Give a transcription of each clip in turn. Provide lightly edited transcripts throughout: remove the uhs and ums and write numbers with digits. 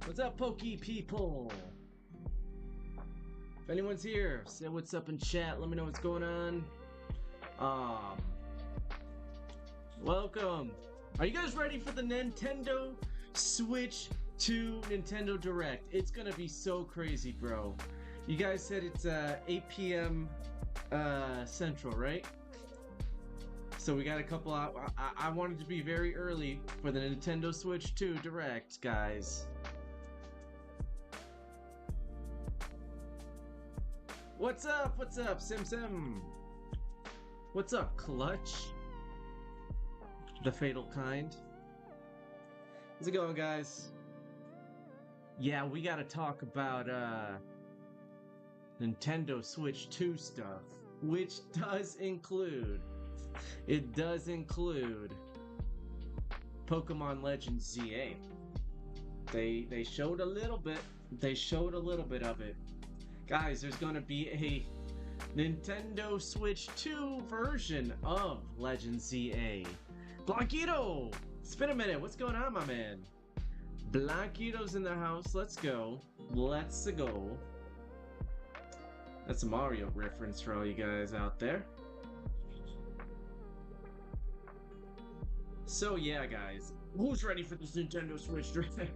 What's up, Pokey people? If anyone's here, say what's up in chat. Let me know what's going on. Um, Welcome. Are you guys ready for the Nintendo Switch 2 Nintendo Direct? It's gonna be so crazy, bro. You guys said it's 8 p.m. Central, right? So we got a couple out. I wanted to be very early for the Nintendo Switch 2 Direct, guys. What's up? What's up, Sim Sim? What's up, Clutch? The fatal kind. How's it going, guys? Yeah, we gotta talk about Nintendo Switch 2 stuff, which does include Pokemon Legends ZA. They showed a little bit. They showed a little bit of it. Guys, there's gonna be a Nintendo Switch 2 version of Legends ZA. Blanquito! It's been a minute. What's going on, my man? Blanquito's in the house. Let's go. Let's go. That's a Mario reference for all you guys out there. So yeah, guys, who's ready for this Nintendo Switch Direct?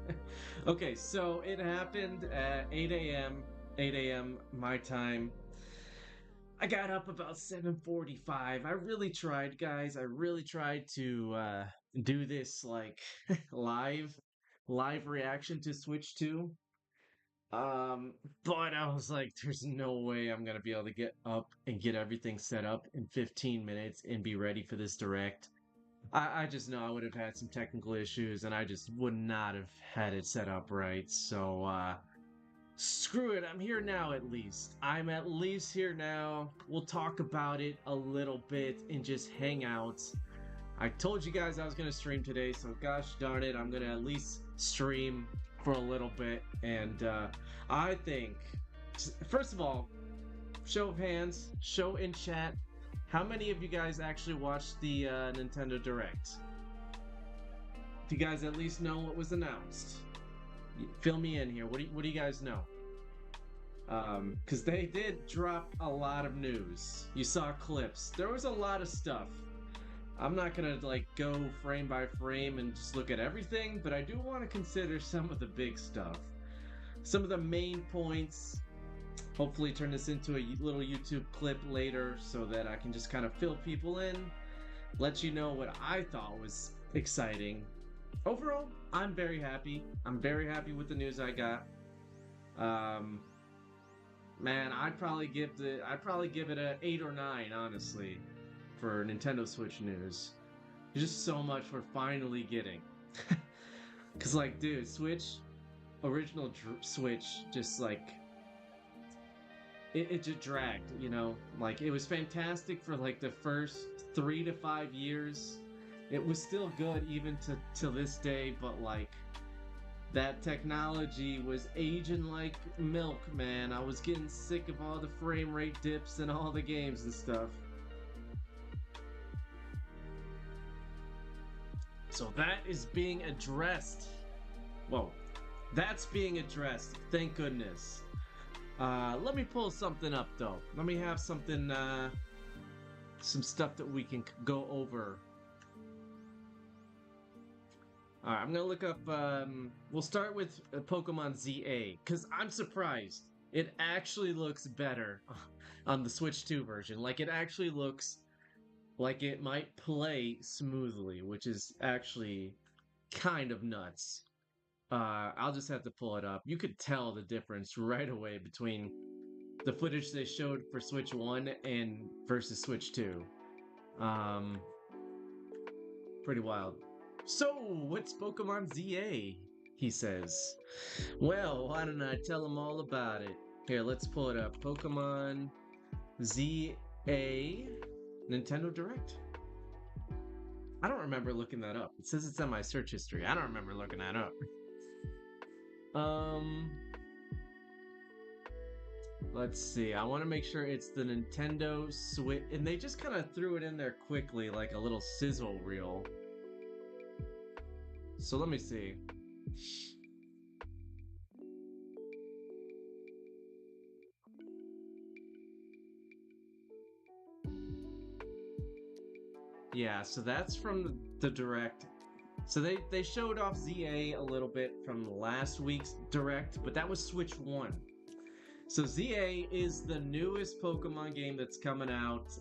Okay, so it happened at 8 a.m. my time. I got up about 7:45. I really tried, guys. I really tried to do this like live reaction to Switch 2. But I was like, there's no way I'm gonna be able to get up and get everything set up in 15 minutes and be ready for this direct. I just know I would have had some technical issues and I just would not have had it set up right. So screw it, I'm here now at least. I'm at least here now. We'll talk about it a little bit and just hang out. I told you guys I was gonna stream today, so gosh darn it, I'm gonna at least stream for a little bit. And I think, first of all, show of hands, show in chat, how many of you guys actually watched the Nintendo Direct? If you guys at least know what was announced, fill me in here. What do you guys know? Because they did drop a lot of news. You saw clips. There was a lot of stuff. I'm not gonna like go frame by frame and just look at everything, but I do want to consider some of the big stuff, some of the main points. Hopefully turn this into a little YouTube clip later so that I can just kind of fill people in, let you know what I thought was exciting. Overall, I'm very happy. I'm very happy with the news I got. Man, I'd probably give it a 8 or 9, honestly, for Nintendo Switch news. There's just so much we're finally getting. Cause like, dude, original Switch, just like, it just dragged, you know? Like, it was fantastic for like the first 3 to 5 years. It was still good even to this day, but like, that technology was aging like milk, man. I was getting sick of all the frame rate dips and all the games and stuff. So that is being addressed. Whoa, that's being addressed, thank goodness. Let me pull something up though. Let me have something, some stuff that we can go over. Alright, I'm gonna look up, we'll start with Pokemon ZA, because I'm surprised. It actually looks better on the Switch 2 version. Like, it actually looks like it might play smoothly, which is actually kind of nuts. I'll just have to pull it up. You could tell the difference right away between the footage they showed for Switch 1 and versus Switch 2. Pretty wild. So, what's Pokemon ZA? He says. Well, why don't I tell him all about it? Here, let's pull it up. Pokemon ZA Nintendo Direct. I don't remember looking that up. It says it's on my search history. I don't remember looking that up. Let's see. I want to make sure it's the Nintendo Switch. And they just kind of threw it in there quickly, like a little sizzle reel. So let me see. Yeah, so that's from the direct. So they showed off ZA a little bit from last week's direct, but that was Switch 1. So ZA is the newest Pokemon game that's coming out.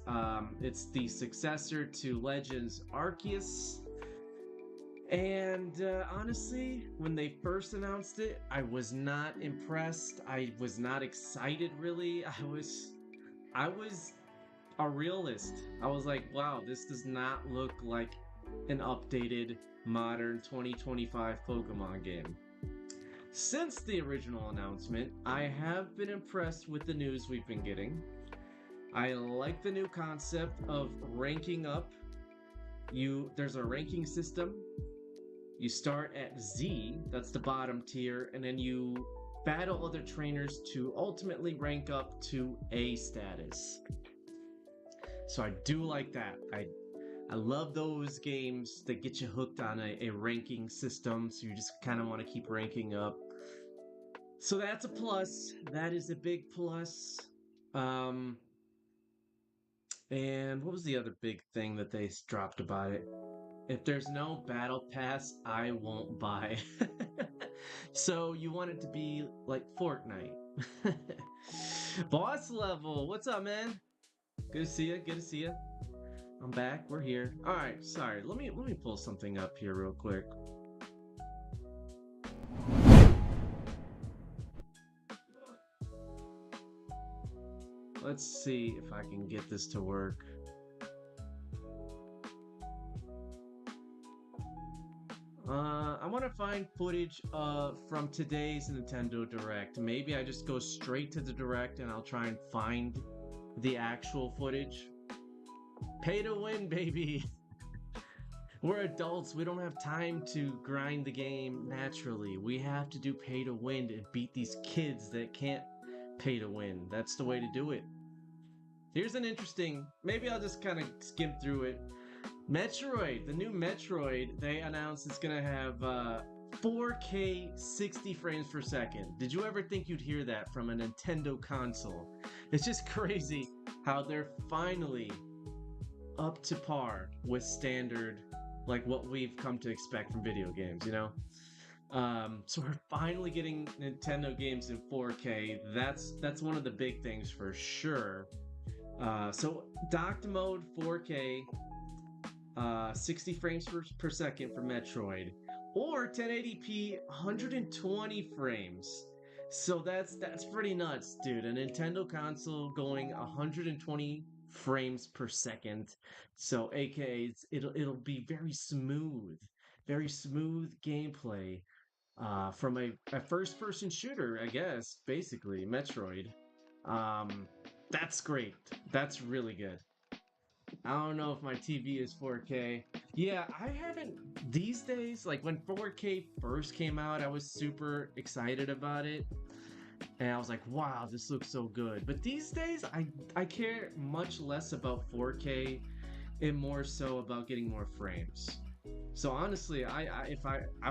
It's the successor to Legends Arceus. And honestly, when they first announced it, I was not impressed. I was not excited really. I was a realist. I was like, wow, this does not look like an updated modern 2025 Pokemon game. Since the original announcement, I have been impressed with the news we've been getting. I like the new concept of ranking up. There's a ranking system. You start at Z, that's the bottom tier, and then you battle other trainers to ultimately rank up to A status. So I do like that. I love those games that get you hooked on a ranking system, so you just kind of want to keep ranking up. So that's a plus. That is a big plus. Um, and what was the other big thing that they dropped about it? If there's no battle pass, I won't buy. So you want it to be like Fortnite. Boss level, what's up, man? Good to see you. Good to see you. I'm back. We're here. All right. Sorry. Let me pull something up here real quick. Let's see if I can get this to work. I want to find footage from today's Nintendo Direct. Maybe I just go straight to the Direct and I'll try and find the actual footage. Pay to win, baby. We're adults. We don't have time to grind the game naturally. We have to do pay to win and beat these kids that can't pay to win. That's the way to do it. Here's an interesting, maybe I'll just kind of skim through it. Metroid, the new Metroid, they announced it's gonna have 4K 60 frames per second. Did you ever think you'd hear that from a Nintendo console? It's just crazy how they're finally up to par with standard, like what we've come to expect from video games, you know? So we're finally getting Nintendo games in 4K. That's one of the big things for sure. So docked mode 4K, 60 frames per second for Metroid, or 1080p 120 frames. So that's pretty nuts, dude. A Nintendo console going 120 frames per second. So aka it'll be very smooth gameplay from a first person shooter, I guess, basically, Metroid. Um, that's great. That's really good. I don't know if my TV is 4K. Yeah, I haven't these days, like when 4K first came out, I was super excited about it. And I was like, wow, this looks so good. But these days I care much less about 4K and more so about getting more frames. So honestly, I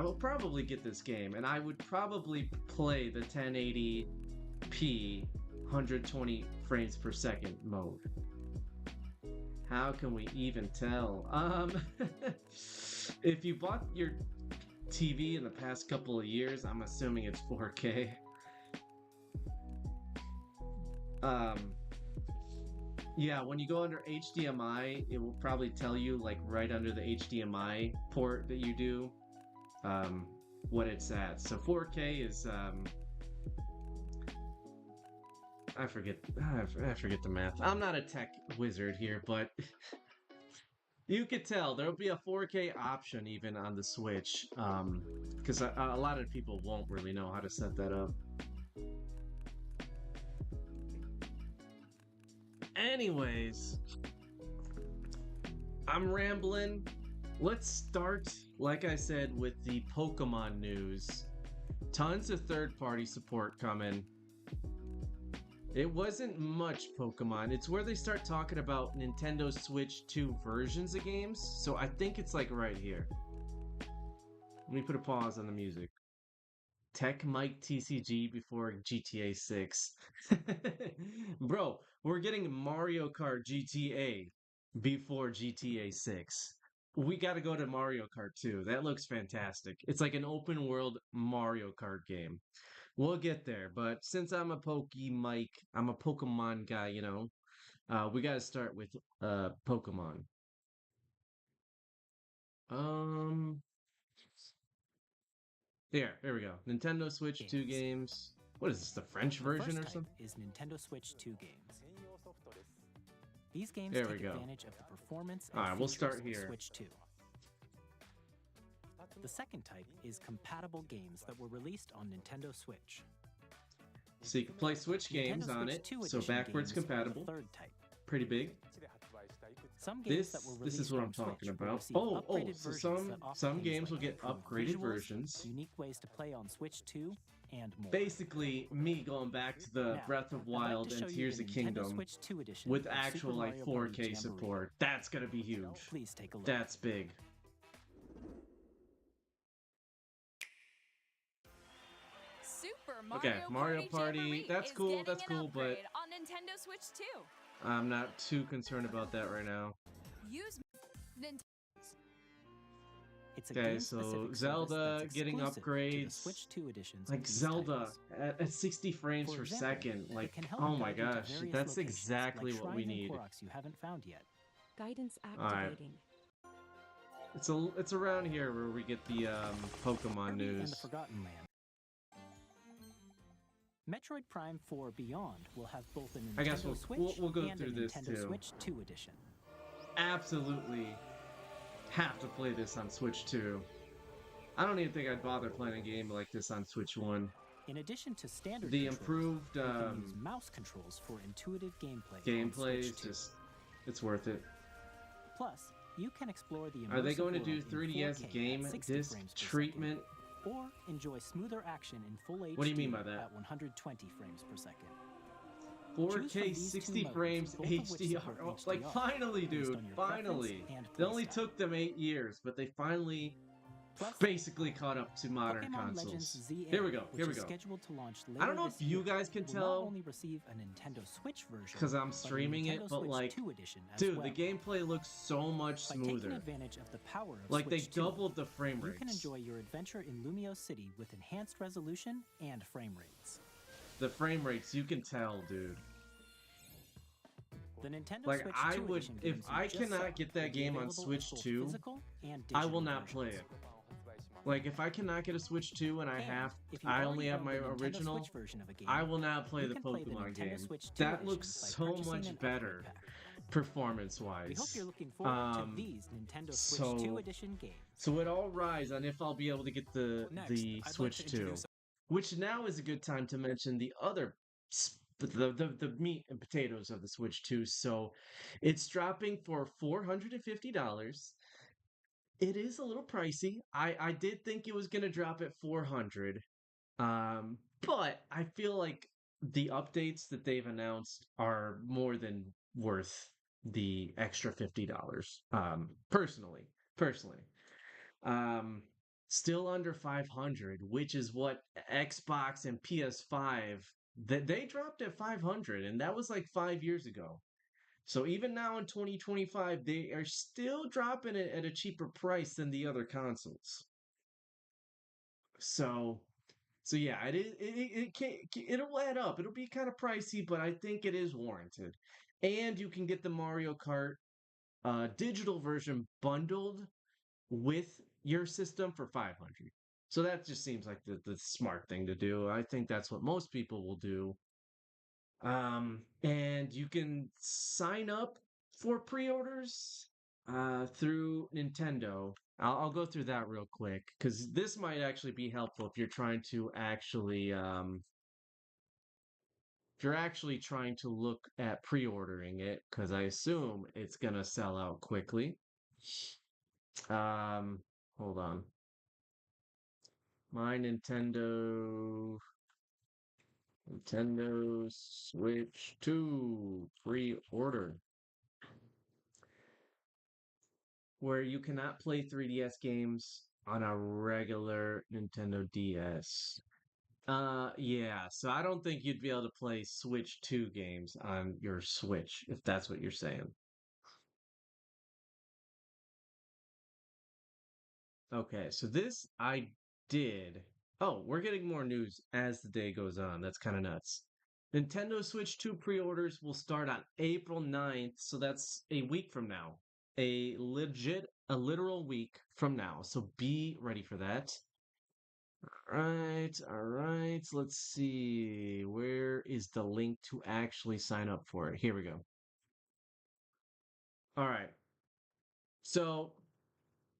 will probably get this game and I would probably play the 1080p 120 frames per second mode. How can we even tell? If you bought your TV in the past couple of years, I'm assuming it's 4K. Um, yeah, when you go under HDMI, it will probably tell you like right under the HDMI port that you do, um, what it's at. So 4K is I forget the math. I'm not a tech wizard here, but you could tell there'll be a 4K option even on the Switch, because a lot of people won't really know how to set that up. Anyways, I'm rambling. Let's start, like I said, with the Pokemon news. Tons of third-party support coming. It wasn't much Pokemon. It's where they start talking about Nintendo Switch 2 versions of games. So I think it's like right here. Let me put a pause on the music. Tech Mike TCG before GTA 6. Bro, we're getting Mario Kart GTA. before GTA 6. We got to go to Mario Kart 2. That looks fantastic. It's like an open world Mario Kart game. We'll get there, but since I'm a I'm a Pokemon guy, we got to start with Pokemon. Um there we go. Nintendo Switch 2 Games. games. What is this, the French The version first or type something? is Nintendo Switch 2 games. These games There we take go. advantage of the performance and Alright, we'll features start of here. Switch 2. The second type is compatible games that were released on Nintendo Switch. So you can play Switch games Nintendo on Switch it, 2 so edition backwards games are compatible. the third type. Pretty big. Some games that were This released is what on I'm talking Switch will about. receive upgraded So versions that offer some things games will like get improved upgraded visuals, versions. unique ways to play on Switch 2, and more. Basically, me going back to the Now, Breath of I'd like Wild to and show you Tears the of Nintendo Kingdom Switch 2 edition with of actual Super like Mario Party 4K Jamboree. support. That's gonna be huge. Please take a look. That's big. Super Okay, Mario Party, Jamboree that's is cool, getting that's an cool, but upgrade on Nintendo Switch 2. I'm not too concerned about that right now. Use Nintendo. It's a Okay, game-specific so service Zelda that's getting exclusive to the upgrades. Switch 2 editions Like of these Zelda titles. at 60 frames For per example, second. it Like, can help oh my guide you to gosh, various that's locations, exactly like what we shrines and need. Koroks you haven't found yet. Guidance Alright. activating. It's around here where we get the Pokemon Kirby and the news. Forgotten Land. Metroid Prime 4 Beyond will have both a Nintendo I guess Switch we'll go and through a this Nintendo too. Switch 2 edition. Absolutely have to play this on Switch 2. I don't even think I'd bother playing a game like this on Switch 1. In addition to standard The controls, improved you can use mouse controls for intuitive gameplay. gameplay on is Switch 2. just, it's worth it. Plus, you can explore the immersive Are they going to do world in 3DS 4K at game 60 disc frames per treatment? second, or enjoy smoother action in full HD What do you mean by that? at 120 frames per second. Choose from 4K these 60 two modes, frames both of which HDR. support Oh, like HDR, finally, based dude, on your finally. preference and It only playstyle. took them 8 years, but they finally Plus, basically caught up to modern Pokemon Legends consoles. ZA, Here we go, which here we is go. scheduled to launch I don't later know this if you year, guys can will not tell only receive a Nintendo Switch version, because I'm but a streaming it, Nintendo but Switch like, 2 edition as dude, well. the gameplay looks so much By taking smoother. advantage of the power of Like they Switch 2, doubled the frame you can rates. enjoy your adventure in Lumio City with enhanced resolution and frame rates. The frame rates, you can tell, dude. The Nintendo Like, Switch I 2 would- edition if games you I just cannot saw get that will be game on available in Switch both 2, physical and I will digital not play versions. it. Like if I cannot get a Switch 2 and And if you I already only have own my the Nintendo original, Switch version of a game, I will not play you the can play the Pokemon Nintendo game. Switch 2 That edition looks by so purchasing much an better upgrade pack. performance-wise. We hope you're looking forward to Um, these Nintendo Switch 2 so- edition games. So it all rides on if I'll be able to get the Next, I'd like Switch to 2. introduce- Which now is a good time to mention the other the meat and potatoes of the Switch 2. So it's dropping for $450. It is a little pricey. I did think it was gonna drop at 400. But I feel like the updates that they've announced are more than worth the extra $50. Personally. Um, Still under 500, which is what Xbox and PS5 that they dropped at 500, and that was like 5 years ago. So even now in 2025, they are still dropping it at a cheaper price than the other consoles. So, so yeah, it'll add up. It'll be kind of pricey, but I think it is warranted. And you can get the Mario Kart digital version bundled with your system for 500. So that just seems like the smart thing to do. I think that's what most people will do. And you can sign up for pre-orders through Nintendo. I'll go through that real quick because this might actually be helpful if you're trying to actually if you're actually trying to look at pre-ordering it, because I assume it's gonna sell out quickly. Hold on. My Nintendo Switch 2 pre-order. Where you cannot play 3DS games on a regular Nintendo DS. Yeah, so I don't think you'd be able to play Switch 2 games on your Switch, if that's what you're saying. Okay, so this I did. Oh, we're getting more news as the day goes on. That's kind of nuts. Nintendo Switch 2 pre-orders will start on April 9th, so that's a week from now. A literal week from now. So be ready for that. All right. Let's see. Where is the link to actually sign up for it? Here we go. All right. So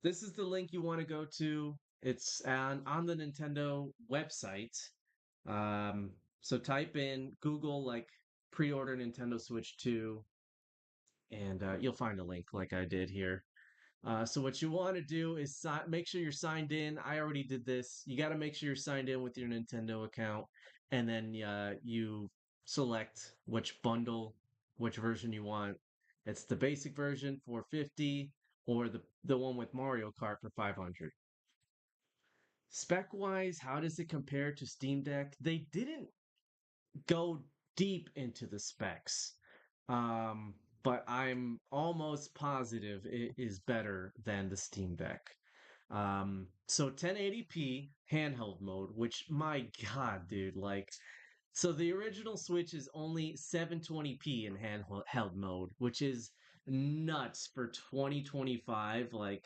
this is the link you want to go to. It's on the Nintendo website. So type in Google like pre-order Nintendo Switch 2, and you'll find a link like I did here. So what you want to do is make sure you're signed in. I already did this. You got to make sure you're signed in with your Nintendo account, and then you select which bundle, which version you want. It's the basic version for 50, or the one with Mario Kart for 500. Spec wise, how does it compare to Steam Deck? They didn't go deep into the specs. But I'm almost positive it is better than the Steam Deck. So 1080p handheld mode, which my god, dude, like, so the original Switch is only 720p in handheld mode, which is nuts for 2025. Like,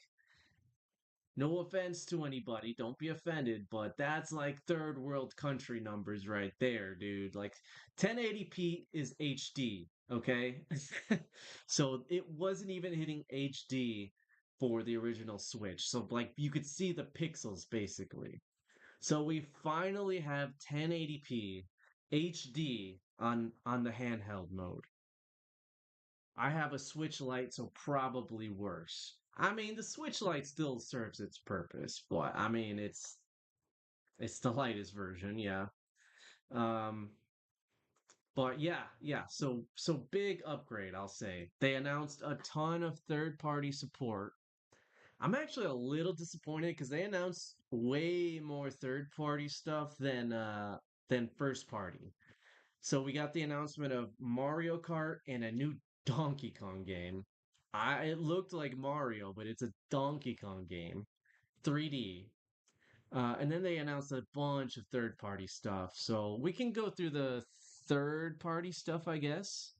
no offense to anybody, don't be offended, but that's like third world country numbers right there, dude. Like 1080p is HD, okay? So it wasn't even hitting HD for the original Switch. So like you could see the pixels basically. So we finally have 1080p HD on the handheld mode. I have a Switch Lite, so probably worse. I mean, the Switch Lite still serves its purpose, but I mean, it's the lightest version, yeah. Um, but yeah. So big upgrade, I'll say. They announced a ton of third-party support. I'm actually a little disappointed because they announced way more third-party stuff than first party. So we got the announcement of Mario Kart and a new Donkey Kong game. It looked like Mario, but it's a Donkey Kong game, 3D. And then they announced a bunch of third-party stuff. So we can go through the third-party stuff, I guess.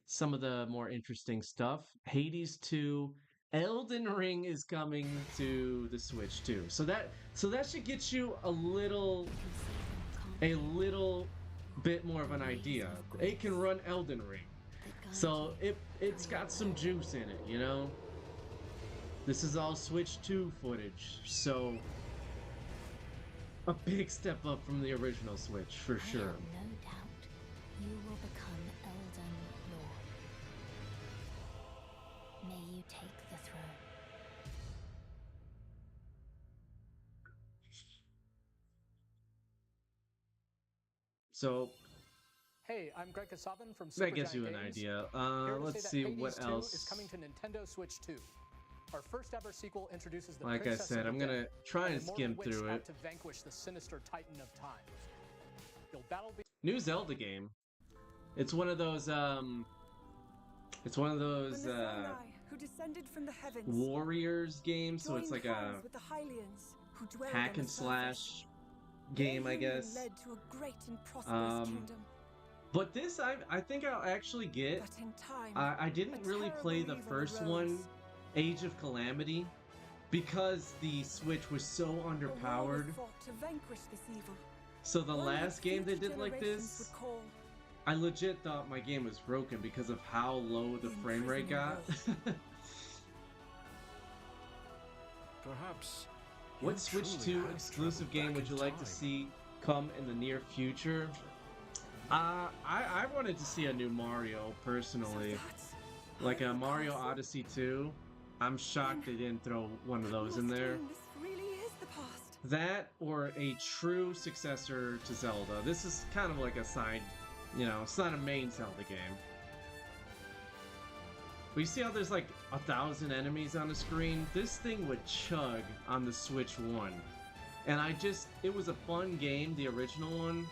Some of the more interesting stuff. Hades 2, Elden Ring is coming to the Switch too. So that should get you a little bit more of an idea. It can run Elden Ring. So it's got some juice in it, you know? This is all Switch 2 footage, so a big step up from the original Switch, for sure. I have no doubt you will become Elden Lord. May you take the throne. So Hey, I'm Greg Kasavin from that gives Supergiant you an Games. idea. Here to Let's say see that what Hades 2 else. is coming to Nintendo Switch 2. Our first ever sequel introduces the Like I Princess said, of I'm the gonna Dead, try and an immortal skim witch through out it. to vanquish the sinister Titan of Time. You'll battle New Zelda game. It's one of those it's one of those When the Samurai who descended from the heavens warriors games, so it's joined like a hands with the Hylians who dwelled hack on the and surface. slash game, I Their union guess. led to a great and prosperous kingdom. But this I think I'll actually get. But in time, I didn't a really play the terrible first evil one, arose. Age of Calamity, because the Switch was so A war was underpowered. fought to vanquish this evil. So the One that last game they future did like generations this, would call I legit thought my game was broken because of how low the The frame rate got. Perhaps. What you Switch truly 2 have exclusive traveled game back would in you like to time. see come in the near future? I wanted to see a new Mario personally, So that's like a how Mario powerful- Odyssey 2. I'm shocked they didn't throw one of those in Must there. mean This really is the past. That or a true successor to Zelda. This is kind of like a side, it's not a main Zelda game. But you see how there's like 1,000 enemies on the screen? This thing would chug on the Switch 1. And it was a fun game, the original one.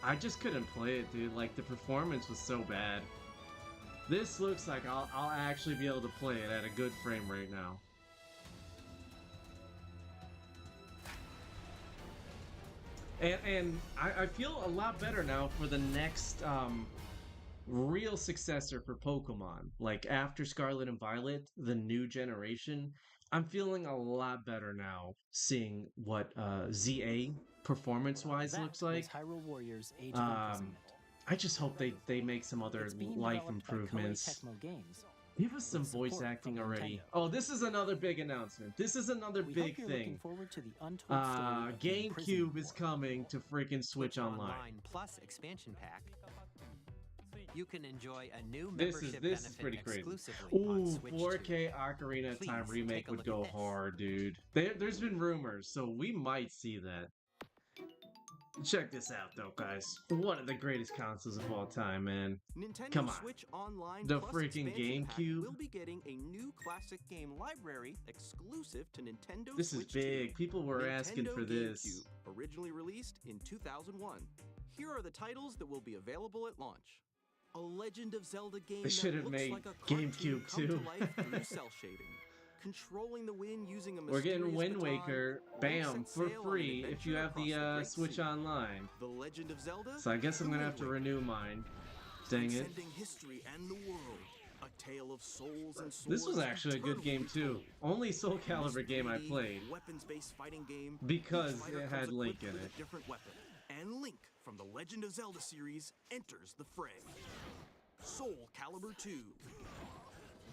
I just couldn't play it, dude. Like, the performance was so bad. This looks like I'll actually be able to play it at a good frame rate now. And I feel a lot better now for the next real successor for Pokemon. Like after Scarlet and Violet, the new generation, I'm feeling a lot better now seeing what ZA performance-wise That looks like. was Hyrule Warriors Age of Um, Imprisonment. I just hope they make some other It's being life developed by Koei improvements. Tecmo Games. Give us some with voice support acting from already. Nintendo. Oh, this is another big announcement. This is another We big hope you're looking thing. forward to the untold story of the imprisoned GameCube is war. coming to freaking Switch Online. Plus expansion pack. You can enjoy a new This membership is benefit pretty crazy. exclusively on Ooh, Switch 4K Ocarina of Please Time remake take a would look at go this. hard, dude. There's been rumors, so we might see that. Check this out, though, guys. One of the greatest consoles of all time, man. Nintendo Come on. Switch Online The Plus freaking expansion pack GameCube? will be getting a new classic game library exclusive to Nintendo This is Switch 2. big. People were asking Nintendo for this. GameCube, originally released in 2001. Here are the titles that will be available at launch. A Legend of Zelda game They should that have looks made like a cartoon GameCube come too. to life through cell shading. Controlling the wind using a We're getting mysterious Wind baton, Waker, Link bam, sets for sail on an free if you adventure have the across Great Switch Sea. Online. The Legend of Zelda. So I guess I'm The gonna Wind have to Waker. renew mine. Dang it. Transcending history and the world. A tale of souls and swords. This was actually a good game too. Only Soul Calibur game I played. Weapons-based fighting game. Because Each fighter it comes had Link equipped in with it. a different weapon. And Link from the Legend of Zelda series enters the fray. Soul Calibur 2.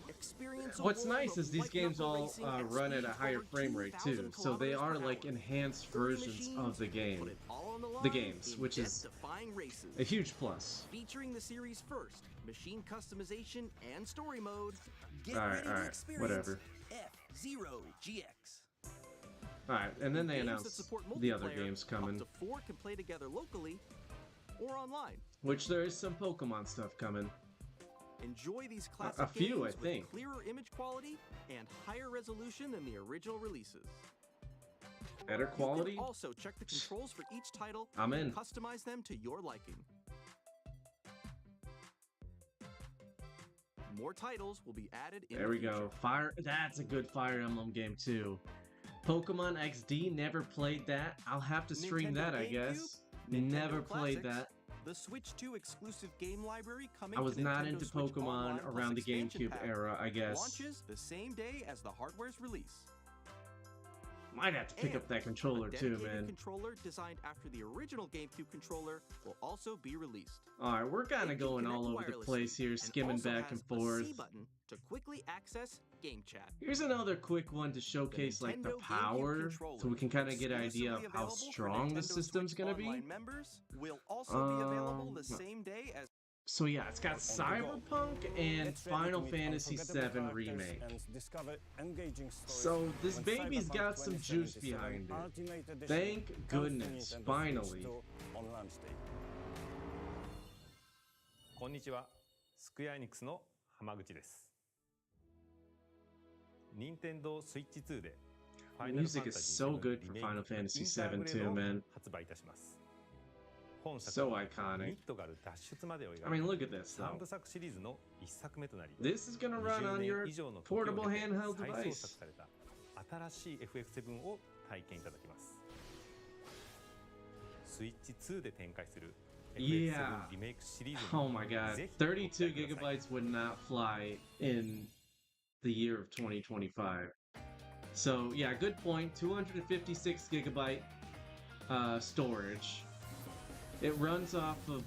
Experience a What's world nice of is these white games knuckle all racing and run at a speeds higher over frame rate too, 2,000 so they kilometers are per like hour. enhanced 30 versions machines of the game. put it all on the The line games, in which is death-defying races. a huge plus. Featuring the series' first machine customization and story mode. Get Alright, ready to alright, experience whatever. F-Zero GX. Alright, and then they Games that announced support the other multiplayer, games coming, Up to 4 can play together locally or online. which there is some Pokemon stuff coming. Enjoy these classic a few, games I think. with clearer image quality and higher resolution than the original releases. Better You can quality? also check the controls for each title I'm and in. customize them to your liking. More titles will be added in There the we future. go. That's a good Fire Emblem game too. Pokemon XD, never played that. I'll have to stream Nintendo that, I GameCube, guess. Nintendo Never played Classics, that. The Switch 2 exclusive game library coming I was to not Nintendo into Switch Pokemon Online Plus around the expansion GameCube pack. era, I guess. Launches the same day as the hardware's release. Might have to pick And up that controller a too, dedicated man. controller designed after the original GameCube controller will also be released. Alright, we're kind It of can going connect all over the wirelessly place here, and skimming also back and has a forth. C button to quickly access game chat. Here's another quick one to showcase like the Nintendo GameCube power, controller, so we can kind of get an idea of exclusively how available for strong the Nintendo system's Switch gonna be. Online members will also be available the same day as So yeah, it's got Cyberpunk and Final Fantasy VII Remake. So this baby's got some juice behind it. Thank goodness, finally. こんにちは、スクエアエニックスの浜口です。任天堂スイッチ2で Music is so good for Final Fantasy VII too, man. 発売いたします。本作 So は iconic. ミッドガル脱出までを描 I mean, く look at this 3 though. 部作シリーズの1作目となり、 This is gonna run 20 on 年 your 以上の時を経て portable handheld 再創 device. 作された新しい FF7 を体験いただきます。スイッチ2で展開する Yeah. FF7 リメイクシリーズ Oh に my god. ぜひ 32 gigabytes would not fly in the year of 2025. So yeah, good point. 256 gigabyte storage. It runs off of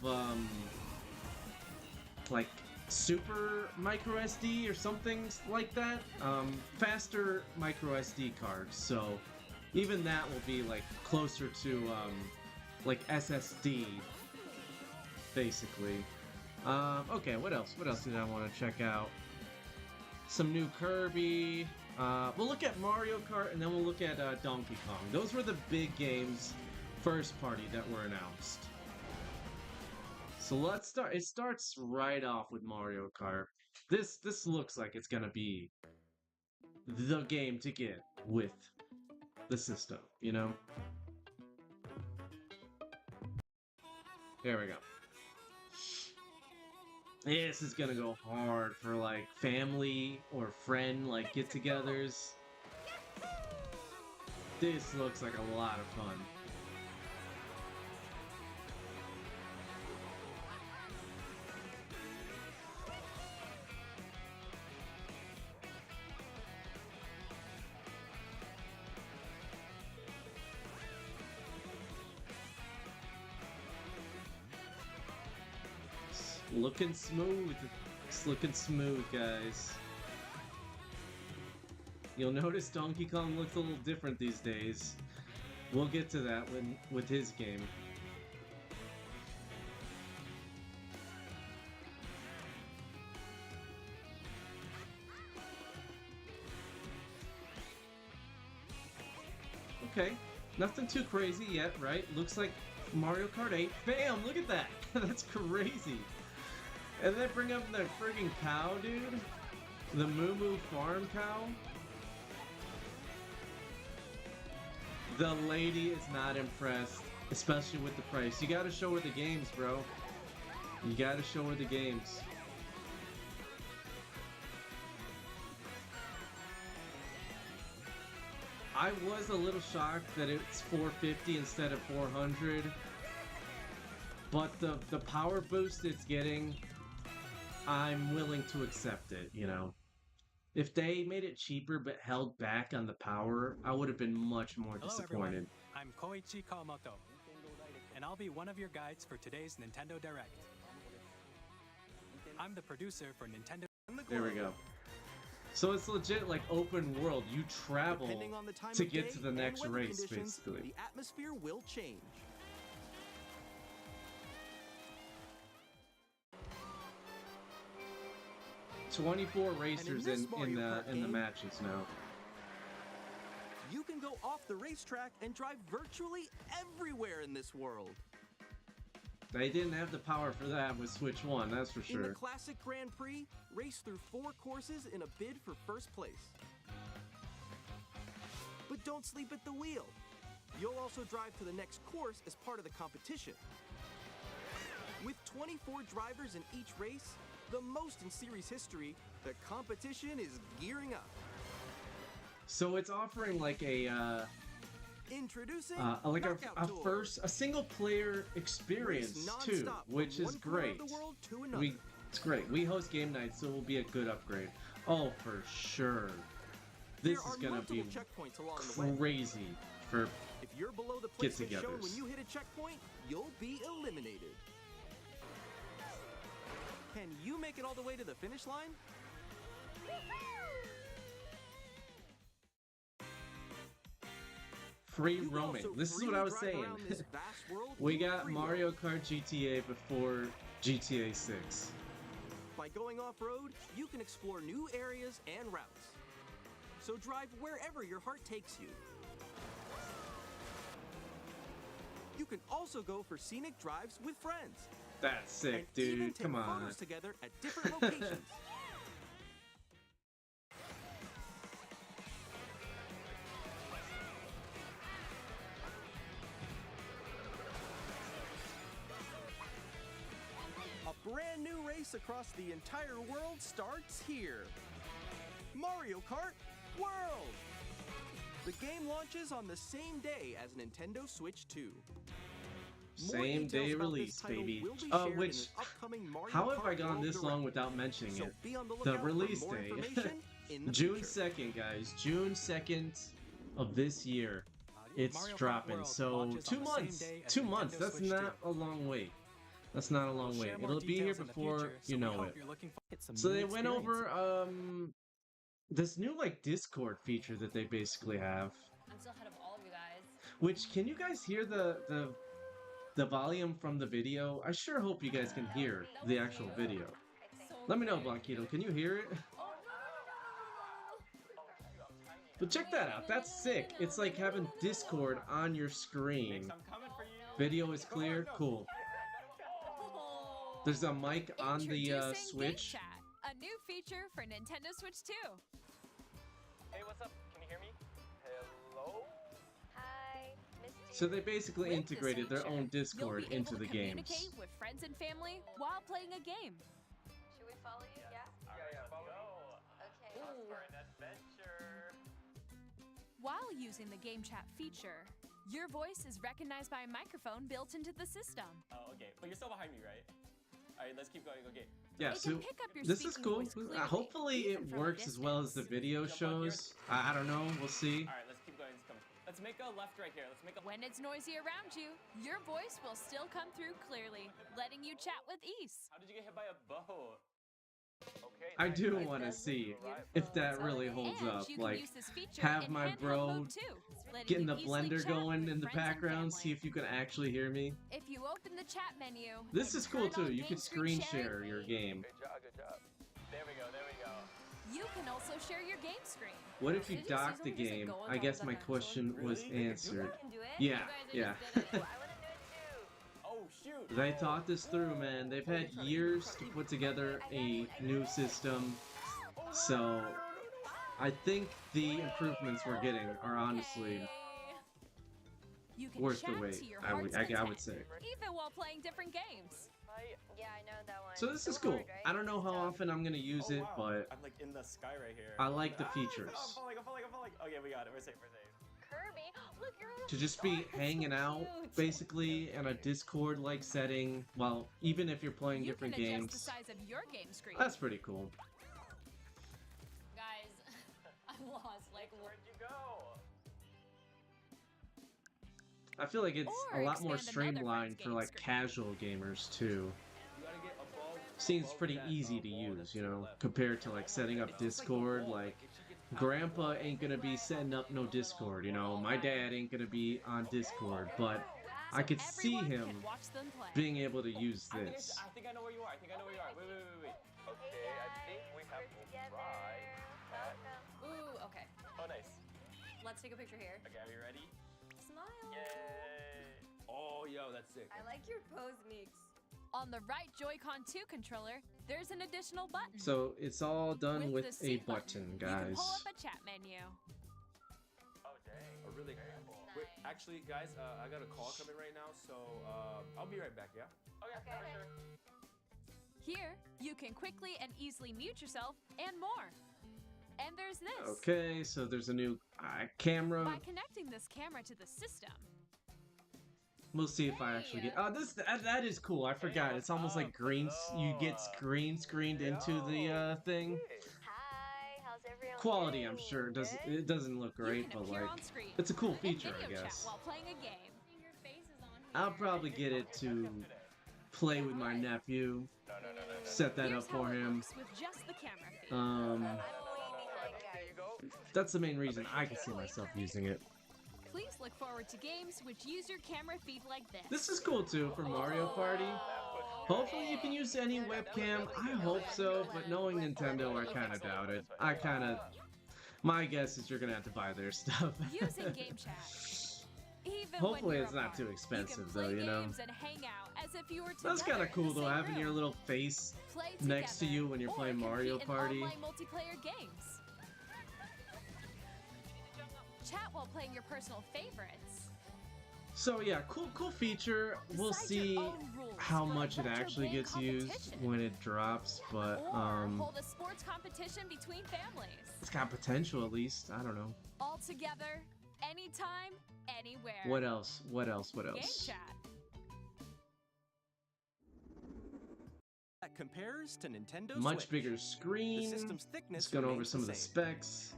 like super micro SD or something like that. Faster micro SD cards. So even that will be like closer to like SSD basically. Okay, what else? What else did I want to check out? Some new Kirby. We'll look at Mario Kart and then we'll look at Donkey Kong. Those were the big games, first party, that were announced. So let's start. It starts right off with Mario Kart. This looks like it's gonna be the game to get with the system, you know? There we go. This is gonna go hard for like family or friend like get-togethers. This looks like a lot of fun. Looking smooth. It's looking smooth, guys. You'll notice Donkey Kong looks a little different these days. We'll get to that with his game. Okay, nothing too crazy yet, right? Looks like Mario Kart 8. Bam! Look at that! That's crazy! And then bring up the friggin' cow, dude. The Moo Moo Farm cow. The lady is not impressed, especially with the price. You gotta show her the games, bro. You gotta show her the games. I was a little shocked that it's 450 instead of 400, but the power boost it's getting, I'm willing to accept it, you know. If they made it cheaper but held back on the power, I would have been much more Hello, disappointed. everyone. I'm Koichi Kawamoto, and I'll be one of your guides for today's Nintendo Direct. I'm the producer for Nintendo. There we go. So it's legit like open world. You travel Depending on the time to of get day to the and next weather race, conditions, basically. The atmosphere will change. $24 racers this in Mario the Kart in the game- matches now. You can go off the racetrack and drive virtually everywhere in this world. They didn't have the power for that with Switch 1, that's for In the sure. Classic Grand Prix, race through 4 courses in a bid for first place. But don't sleep at the wheel. You'll also drive to the next course as part of the competition. With 24 drivers in each race, the most in series history, the competition is gearing up. So it's offering like a Introducing like Knockout Tour. a single player experience Race too, nonstop from which is one corner great. of the world to another. It's great. We host game nights, so it will be a good upgrade. Oh, for sure. This There is are gonna be multiple checkpoints along the way. crazy for If you're below the placement shown get-togethers. when you hit a checkpoint, you'll be eliminated. Can you make it all the way to the finish line? free You can roaming. also This is what freely I was drive saying. around this vast world We in got free Mario roam. Kart GTA before GTA 6. By going off-road, you can explore new areas and routes. So drive wherever your heart takes you. You can also go for scenic drives with friends. That's sick, and even dude. take Come on. photos together at different locations. A brand new race across the entire world starts here. Mario Kart World! The game launches on the same day as Nintendo Switch 2. More Same details day about this release, title baby. will be shared in Which, an upcoming Mario how have Kart I gone World this Direct. long without mentioning So it? be on the The lookout release for more day. information in the June future. 2nd, guys. June 2nd of this year. It's Mario Kart dropping. World So launches 2 on the same months. day as 2 Nintendo months. That's Switch not a long wait. That's not a long We'll wait. share more It'll be here details in the before future, so you we know hope it. you're looking for- Get some So new they went experiences. over this new like Discord feature that they basically have. I'm still ahead of all of you guys. Which, can you guys hear the volume from the video? I sure hope you guys can hear the actual video. Let me know, Blanquito. Can you hear it? But check that out. That's sick. It's like having Discord on your screen. Video is clear. Cool. There's a mic on the Introducing Switch. Game Chat, a new feature for Nintendo Switch 2. Hey, what's up? Can you hear me? Hello? Hi, So they basically With this integrated their feature, own You'll Discord be into able the to games. communicate with friends and family while playing a game. Should we follow you? Yeah? Yeah, follow me. Okay. Off for an adventure. While using the Game Chat feature, your voice is recognized by a microphone built into the system. Oh, okay. But you're still behind me, right? Alright, let's keep going. Okay. Yeah, It so can pick up your this is speaking cool. voice clearly, Hopefully even it from a works as well as the distance. video Jump on here. shows. I don't know. We'll see. Alright, let's keep going. Let's come. Let's make a left right here. Let's make a. When it's noisy around you, your voice will still come through clearly, letting you chat with ease. How did you get hit by a boat? Okay. I do want to see if that really holds And up. you can Like, use this feature have in my handheld bro mode too, letting getting you the easily blender chat going with in the friends and background, see family. if you can actually hear me. If you open the chat menu, This and is cool turn on too. You game can screen share sharing, your game. Good job. Good job. There we go. There we go. you can also share your game screen. What if you dock the game? I guess my question was answered. Yeah, yeah. Oh shoot. They thought this through, man. They've had years to put together a new system. So, I think the improvements we're getting are honestly Okay. You can worth the chat wait, to your I would heart's say. content, even while playing different games. Yeah, I know that one. So this is cool. I don't know how often I'm gonna use it, but I'm like in the sky right here. I like the I'm features. falling. Okay, we got it. We're safe. Kirby, look, you're To just be hanging out, basically, in a Discord-like setting, well, even if you're playing You different can adjust games, the size of your game screen. that's pretty cool. Guys, I'm lost. Like, Where'd you go? I feel like it's Or a lot more expand another streamlined friend's for game like screen. casual gamers too. You gotta get above. Seems above pretty that, easy to wall use, that's you to the know, left. compared to like setting up It's just like a Discord. wall, Like, it should get Grandpa ain't gonna be setting up no Discord, you know. My dad ain't gonna be on Discord, but I could see Everyone him can watch them play. being able to use I this. think I know where you are. Wait. Okay, I think we have to try. ooh, okay. Oh, nice. Let's take a picture here. Okay, are you ready? Smile. Yay. Oh, yo, that's sick. I like your pose, Meeks. On the right Joy-Con 2 controller, there's an additional button. So it's all done with the a C button, you can guys. pull up a chat menu. Oh, dang. Oh, really? Wait, actually, guys, I got a call coming right now, so I'll be right back. Yeah. Okay, for sure. Here, you can quickly and easily mute yourself and more. And there's this. Okay, so there's a new camera. By connecting this camera to the system, We'll see if I actually get. Oh, that is cool. I forgot. It's almost like green. You get green screened into the thing. Hi, how's everyone? Quality, I'm sure, it doesn't look great, you can but appear like on screen it's a cool and feature, I video chat guess. while playing a game. Your face is on here. I'll probably get it to play with my nephew. Set that Here's up how for it him. works with just the camera feed. There you go. That's the main reason I can see myself using it. Please look forward to games which use your camera feed like this. This is cool too for Mario Party. Hopefully you can use any webcam. I hope so, but knowing Nintendo, I kind of doubt it. My guess is you're gonna have to buy their stuff. Using game chat. Even Hopefully when you're it's not apart, too expensive, you can though, play you know? games and hang out as if you were That's together kind of in cool the though, same having your room. little face Play next to together, you when you're or playing Mario compete in Party. online multiplayer games. Chat while playing your personal favorites. So yeah, cool feature. We'll Decide your see own rules how for a much it retro actually game gets used competition. when it drops, but Or hold a sports competition between families. it's got potential at least. I don't know. All together, anytime, anywhere. What else? Game chat. That compares to Nintendo Much Switch. bigger The screen. system's thickness Let's go over remains some of the same. specs.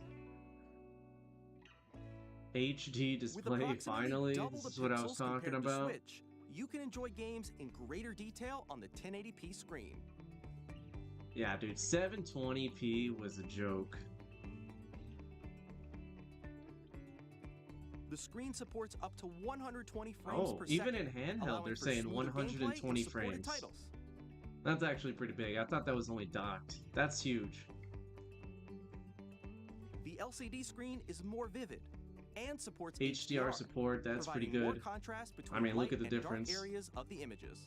HD With display, approximately finally. double This the is what I was pixels talking compared to about. Switch, you can enjoy games in greater detail on the 1080p screen. Yeah, dude, 720p was a joke. The screen supports up to 120 frames Oh, per even second, in handheld, allowing they're for saying smoother gameplay of 120 supported frames. titles. That's actually pretty big. I thought that was only docked. That's huge. The LCD screen is more vivid and supports HDR support, that's pretty providing more good. contrast between I mean, look light at the and dark difference. areas of the images.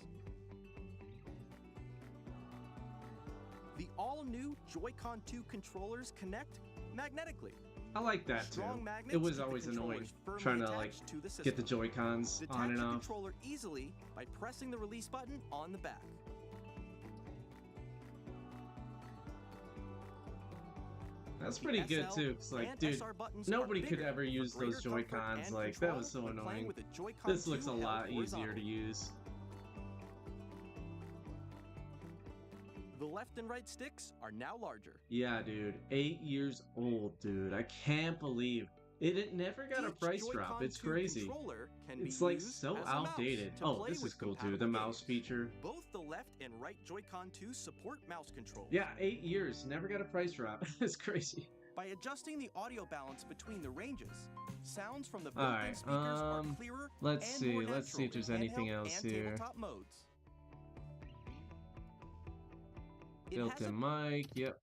The all-new Joy-Con 2 controllers connect magnetically. I like that too. Strong magnets It was keep the always annoying controllers firmly trying to like attached to the get the system. Joy-Cons Detach on and the off. controller easily by pressing the release button on the back. That's pretty The good SL too, 'cause like, and dude, SR buttons are nobody could bigger ever for use those greater comfort Joy-Cons. and Like, that control was so when playing annoying. with the Joy-Con This looks 2 a held lot easier to horizontally. use. The left and right sticks are now larger. Yeah, dude. 8 years old, dude. I can't believe It never got a Each price Joy-Con drop. It's 2 crazy. controller can It's be like used so as a mouse outdated. to Oh, play this is with cool too. compatible The mouse games. feature. Both the left and right Joy-Con 2 support mouse controls. Yeah, 8 years. Never got a price drop. It's crazy. By adjusting the audio balance between the ranges, sounds from the All built-in right. speakers are clearer Let's and see. more Let's see if natural there's in anything handheld else and here. tabletop modes. It Built-in has mic. Yep.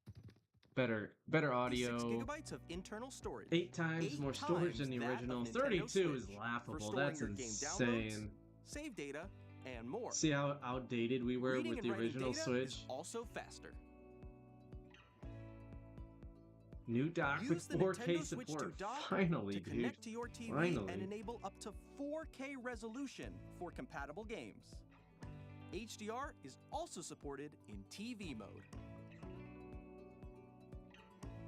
Better 6 audio. gigabytes of internal storage. 8 times more storage than the that of original. Nintendo 32 is Switch for laughable. storing That's your game insane. downloads, save data, and more. See how outdated we were Reading with and the writing original data Switch? is also faster. New dock with Use the 4K Nintendo Switch 2 support. dock Finally, to dude. connect to your TV Finally. and enable up to 4K resolution for compatible games. HDR is also supported in TV mode.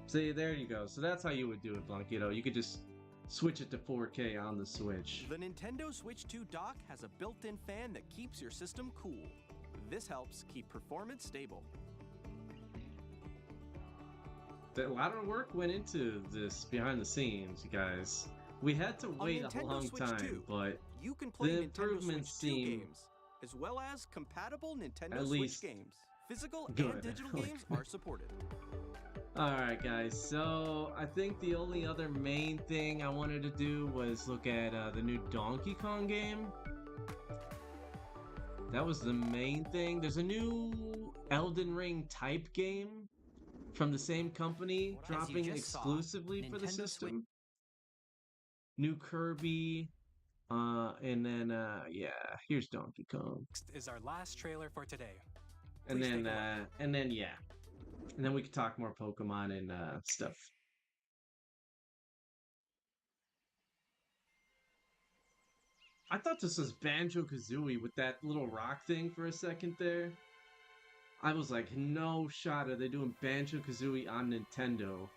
See, there you go. So that's how you would do it, Blanquito. You could just switch it to 4K on the Switch. The Nintendo Switch 2 dock has a built-in fan that keeps your system cool. This helps keep performance stable. A lot of work went into this behind the scenes, you guys. We had to wait a Nintendo long Switch time, 2, but you can play the Nintendo improvements Switch 2 seem games, as well as compatible Nintendo at Switch least games. Physical good. and digital games are supported. Alright guys, so I think the only other main thing I wanted to do was look at the new Donkey Kong game. That was the main thing. There's a new Elden Ring type game from the same company dropping exclusively for the system. New Kirby, and then yeah, here's Donkey Kong. Next is our last trailer for today. And Please then take a look. yeah. And then we can talk more Pokemon and stuff. I thought this was Banjo-Kazooie with that little rock thing for a second there. I was like, no shot are they doing Banjo-Kazooie on Nintendo.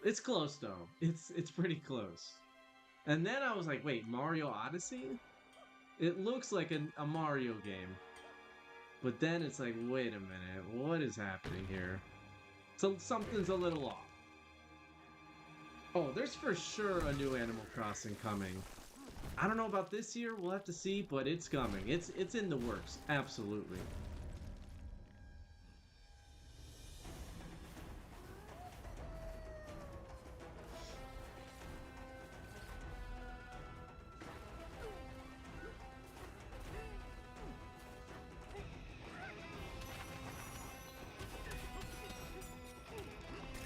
It's close though. It's pretty close. And then I was like, wait, Mario Odyssey? It looks like a Mario game. But then it's like, wait a minute, what is happening here? So something's a little off. Oh, there's for sure a new Animal Crossing coming. I don't know about this year, we'll have to see, but it's coming. It's in the works, absolutely.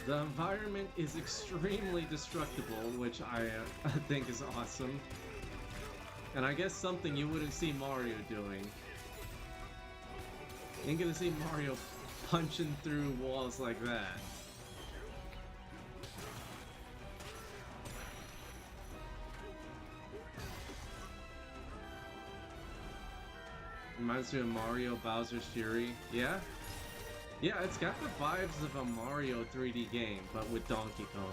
The environment is extremely destructible, which I think is awesome. And I guess something you wouldn't see Mario doing. You ain't gonna see Mario punching through walls like that. Reminds me of Mario Bowser's Fury. Yeah? Yeah, it's got the vibes of a Mario 3D game, but with Donkey Kong.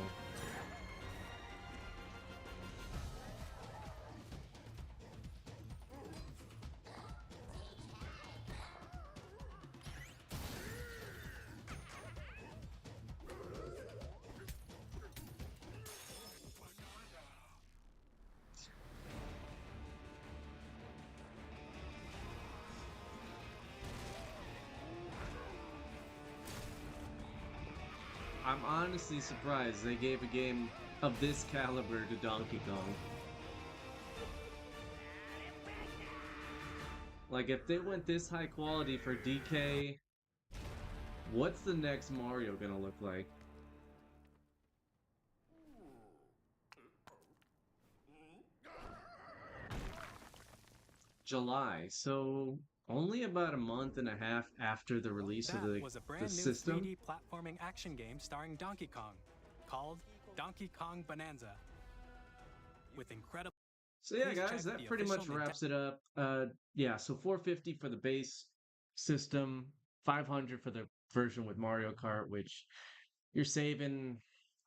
I'm honestly surprised they gave a game of this caliber to Donkey Kong. Like, if they went this high quality for DK, what's the next Mario gonna look like? July, so only about a month and a half after the release of That was a brand the new system. 3D platforming action game starring Donkey Kong, called Donkey Kong Bonanza. With incredible. So yeah, Please check guys, that the pretty much official wraps it up. Yeah, so $450 for the base system, $500 for the version with Mario Kart, which you're saving,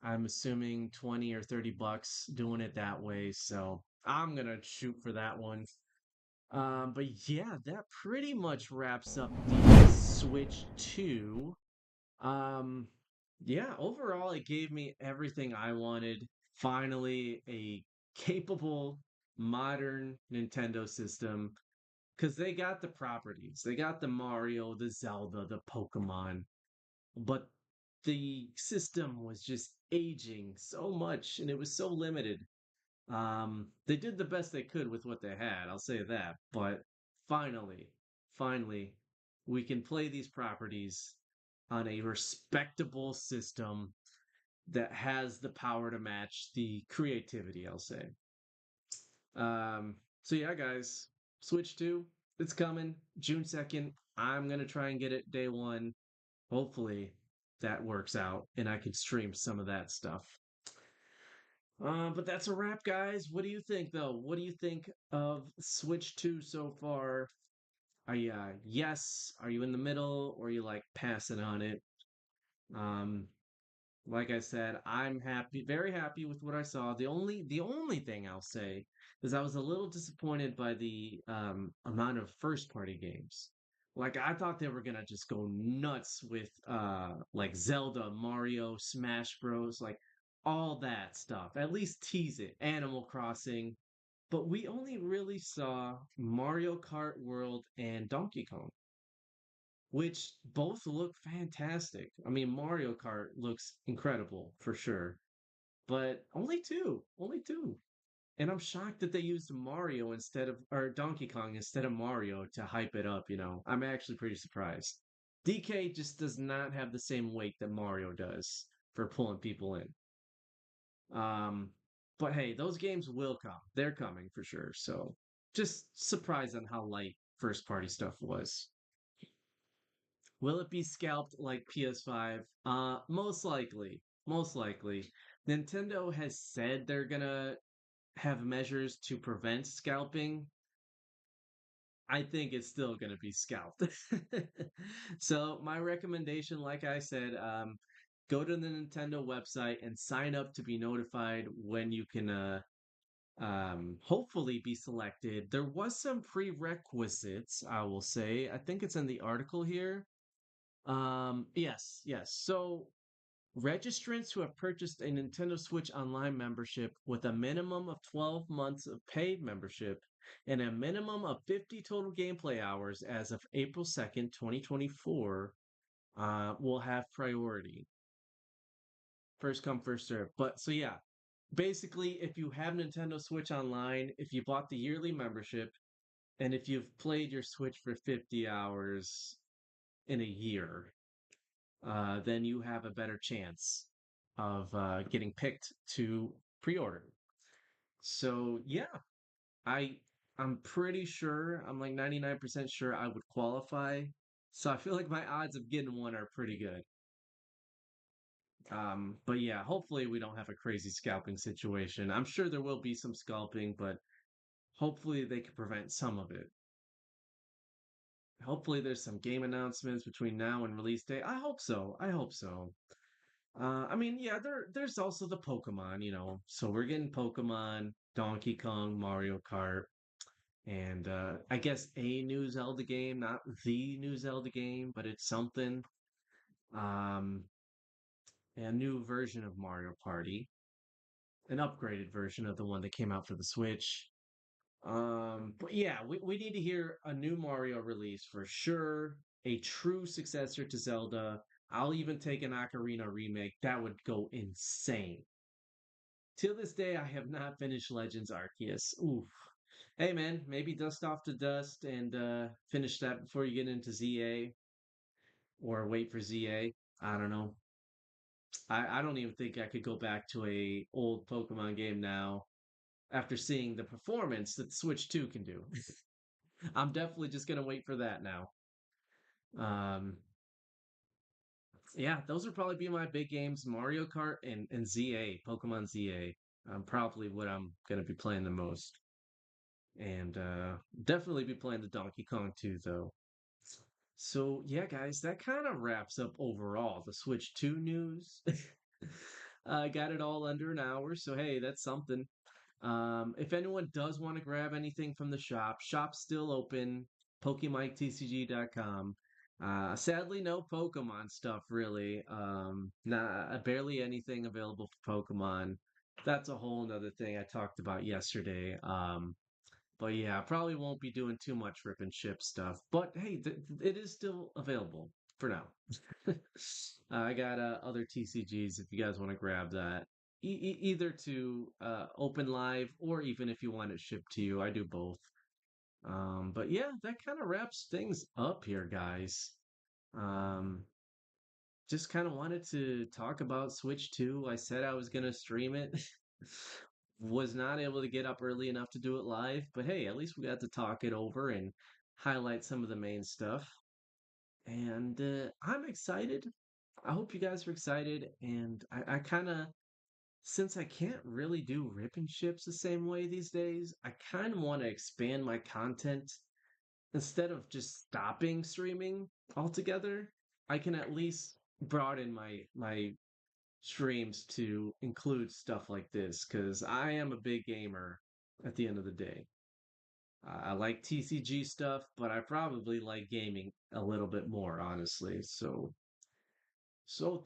I'm assuming, 20 or 30 bucks doing it that way. So I'm gonna shoot for that one. But yeah, that pretty much wraps up the Switch 2. Yeah, overall, it gave me everything I wanted. finally a capable modern Nintendo system because they got the properties. They got the Mario, the Zelda, the Pokemon, but the system was just aging so much and it was so limited. They did the best they could with what they had, I'll say that. But finally, finally, we can play these properties on a respectable system that has the power to match the creativity, I'll say. So yeah, guys, Switch 2, it's coming June 2nd. I'm gonna try and get it day one. Hopefully that works out and I can stream some of that stuff. But that's a wrap, guys. What do you think, though? What do you think of Switch 2 so far? Are you yes? Are you in the middle, or are you like passing on it? Um, like I said, I'm happy, very happy with what I saw. The only thing I'll say is I was a little disappointed by the amount of first party games. Like I thought they were gonna just go nuts with like Zelda, Mario, Smash Bros, like all that stuff. At least tease it. Animal Crossing. But we only really saw Mario Kart World and Donkey Kong, which both look fantastic. I mean, Mario Kart looks incredible for sure, but only two. And I'm shocked that they used Mario instead of, or Donkey Kong instead of Mario to hype it up, you know. I'm actually pretty surprised. DK just does not have the same weight that Mario does for pulling people in. Um, but hey, those games will come. They're coming for sure. So just surprised on how light first party stuff was. Will it be scalped like PS5? Most likely. Most likely. Nintendo has said they're gonna have measures to prevent scalping. I think it's still gonna be scalped. So my recommendation, like I said, go to the Nintendo website and sign up to be notified when you can hopefully be selected. There was some prerequisites, I will say. I think it's in the article here. Yes. So registrants who have purchased a Nintendo Switch Online membership with a minimum of 12 months of paid membership and a minimum of 50 total gameplay hours as of April 2nd, 2024, will have priority. First come, first serve. But so yeah, basically, if you have Nintendo Switch Online, if you bought the yearly membership, and if you've played your Switch for 50 hours in a year, then you have a better chance of getting picked to pre-order. So yeah, I I'm pretty sure, I'm like 99% sure I would qualify. So I feel like my odds of getting one are pretty good. But yeah, hopefully we don't have a crazy scalping situation. I'm sure there will be some scalping, but hopefully they can prevent some of it. Hopefully there's some game announcements between now and release day. I hope so. I hope so. I mean, yeah, there's also the Pokemon, you know. So we're getting Pokemon, Donkey Kong, Mario Kart, and I guess a new Zelda game, not the new Zelda game, but it's something. Um, a new version of Mario Party, an upgraded version of the one that came out for the Switch. But yeah, we need to hear a new Mario release for sure. A true successor to Zelda. I'll even take an Ocarina remake. That would go insane. Till this day, I have not finished Legends Arceus. Oof. Hey man, maybe dust off to dust and finish that before you get into ZA, or wait for ZA. I don't know. I don't even think I could go back to a old Pokemon game now after seeing the performance that Switch 2 can do. I'm definitely just gonna wait for that now. Um, yeah, those would probably be my big games: Mario Kart and ZA, Pokemon ZA. Probably what I'm gonna be playing the most, and definitely be playing the Donkey Kong 2 though. So yeah, guys, that kind of wraps up overall the Switch 2 news. I got it all under an hour, so hey, that's something. If anyone does want to grab anything from the shop, shop's still open, PokemonTCG.com. Sadly, no Pokemon stuff really. Barely anything available for Pokemon. that's a whole nother thing I talked about yesterday. But yeah, I probably won't be doing too much rip and ship stuff. But hey, it is still available for now. I got other TCGs if you guys want to grab that. Either to open live or even if you want it shipped to you. I do both. But yeah, that kind of wraps things up here, guys. Um, just kind of wanted to talk about Switch 2. I said I was going to stream it. Was not able to get up early enough to do it live, but hey, at least we got to talk it over and highlight some of the main stuff. And I'm excited. I hope you guys are excited. And I kind of, since I can't really do rip and ships the same way these days, I kind of want to expand my content. Instead of just stopping streaming altogether, I can at least broaden my streams to include stuff like this because I am a big gamer at the end of the day. I like TCG stuff, but I probably like gaming a little bit more, honestly. So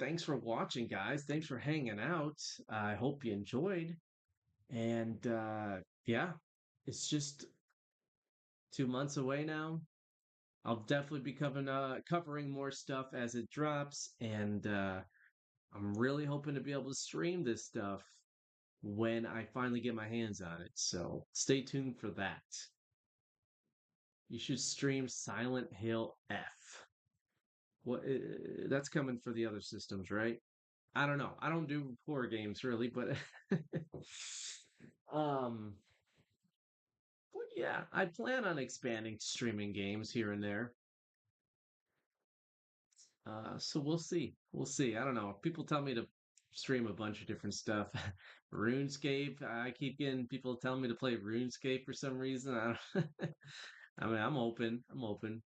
thanks for watching, guys. Thanks for hanging out. I hope you enjoyed. And yeah, it's just 2 months away now. I'll definitely be covering more stuff as it drops, and I'm really hoping to be able to stream this stuff when I finally get my hands on it. So stay tuned for that. You should stream Silent Hill F. What? That's coming for the other systems, right? I don't know. I don't do horror games really, but um, but yeah, I plan on expanding to streaming games here and there. So we'll see. We'll see. I don't know. People tell me to stream a bunch of different stuff. RuneScape. I keep getting people telling me to play RuneScape for some reason. I mean, I'm open. I'm open.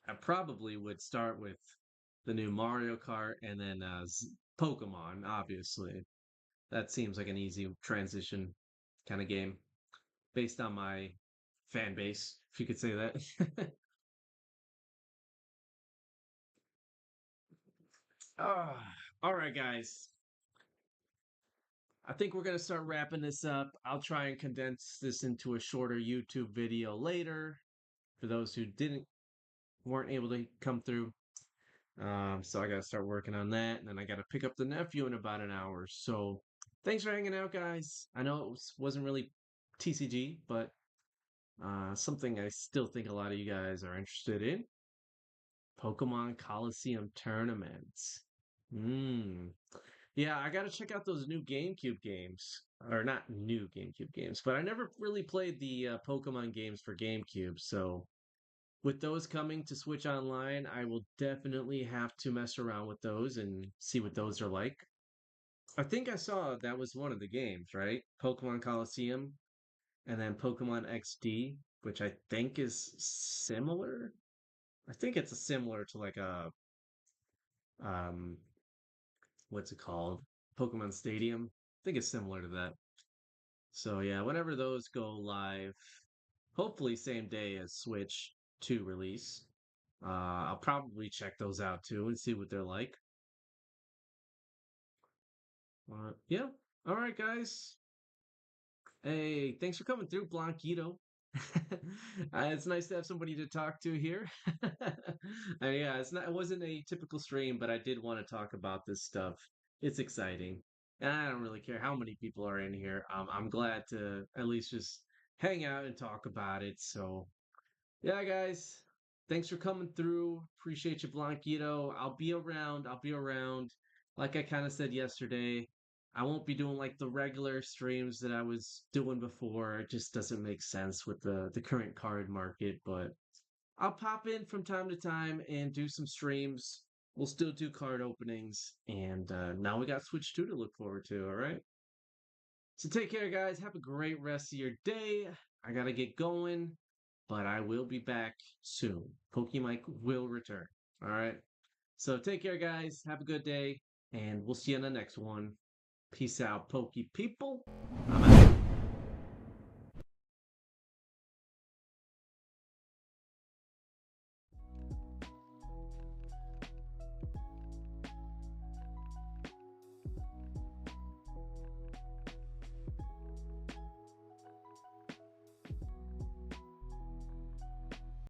I probably would start with the new Mario Kart and then Pokemon, obviously. That seems like an easy transition kind of game based on my fan base, if you could say that. All right, guys. I think we're going to start wrapping this up. I'll try and condense this into a shorter YouTube video later for those who weren't able to come through. So I got to start working on that, and then I got to pick up the nephew in about an hour. So thanks for hanging out, guys. I know it wasn't really TCG, but something I still think a lot of you guys are interested in. Pokemon Coliseum tournaments. Yeah, I gotta check out those new GameCube games. Or not new GameCube games, but I never really played the Pokemon games for GameCube, so with those coming to Switch Online, I will definitely have to mess around with those and see what those are like. I think I saw that was one of the games, right? Pokemon Coliseum and then Pokemon XD, which I think is similar. I think it's similar to like a um what's it called? Pokemon Stadium. I think it's similar to that. So yeah, whenever those go live, hopefully same day as Switch 2 release, I'll probably check those out too and see what they're like. Yeah. All right, guys. Hey, thanks for coming through, Blanquito. It's nice to have somebody to talk to here. Yeah, it wasn't a typical stream, but I did want to talk about this stuff. It's exciting. And I don't really care how many people are in here. I'm glad to at least just hang out and talk about it. So, yeah, guys, thanks for coming through. Appreciate you, Blanquito. I'll be around. I'll be around. Like I kind of said yesterday, I won't be doing like the regular streams that I was doing before. It just doesn't make sense with the current card market, but I'll pop in from time to time and do some streams. We'll still do card openings, and now we got Switch 2 to look forward to, all right? So take care, guys. Have a great rest of your day. I gotta get going, but I will be back soon. Pokemon will return, all right? So take care, guys. Have a good day, and we'll see you in the next one. Peace out, Poke people. I'm